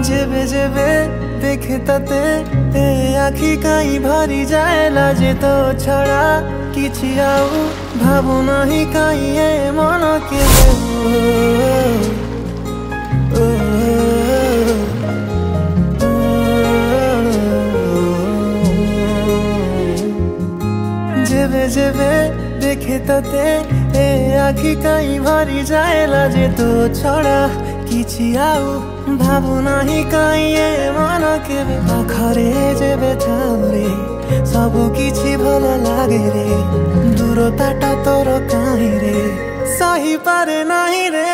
जेबे जेबे देखे तते ए आखि काई भरी जाए लाजे तो छड़ा किछि आउ भाबु नाही काई ए मन के जेबे जेबे देखे तते ए आखि काई भरी जाए लाजे तो छड़ा किछि आउ भाबु नाही काई ए मन केबे पाखरे जेबे थाउरे सबु किछि भल लागे रे दूरताटा तोर काहे रे सही पारे नाही रे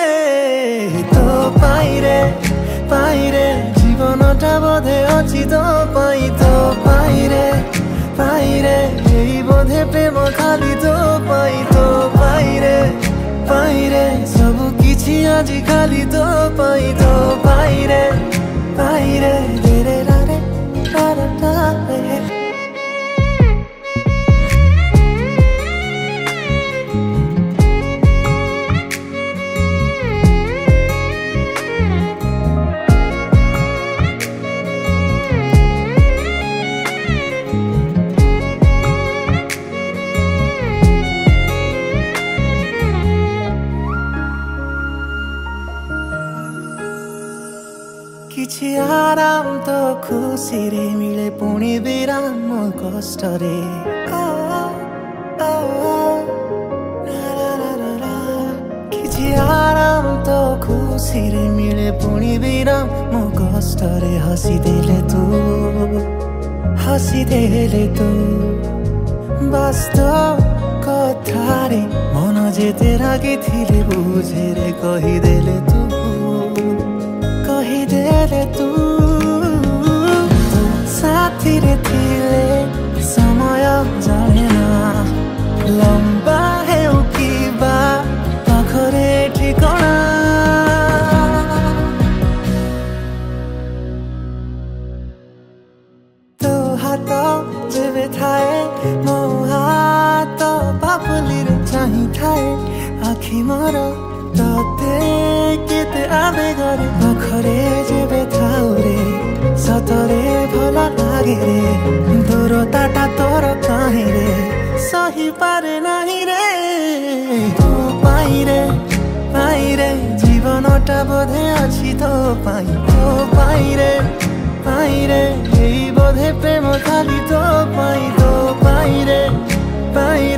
तो पाई रे जीवनटा बोधे अछि तो पाई रे एई बोधे प्रेम खाली तो पाई रे सबु किछि आजि खाली तो पाई रे रे रे रा रे रा रा रे। किछि आराम तो खुशी रे मिले पुणी विराम कष्ट रे किछि आराम तो खुशी रे मिले पुणी विराम मो कष्ट रे हसी देले तू वास्तव कथा रे मन जेते रागी थिले बुझे रे कहिदेले तू साथी रे थिले समय जाने ना लंबा हेउ किबा पाखरे ठिकଣା तो हाथ जेबे थाए मो हाथ पापली रे चाहि थाए आखि मोर तते केते आवेगरे पाखरे जेबे थाउरे सतरे भल लागे रे दूरताटा तोर काहे रे सही पारे नाही रे तो पाई रे जीवनटा बोधे अछि तो पाई रे एई बोधे प्रेम खाली तो पाई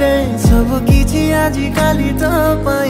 रे सब किछि आजि काली तो पाई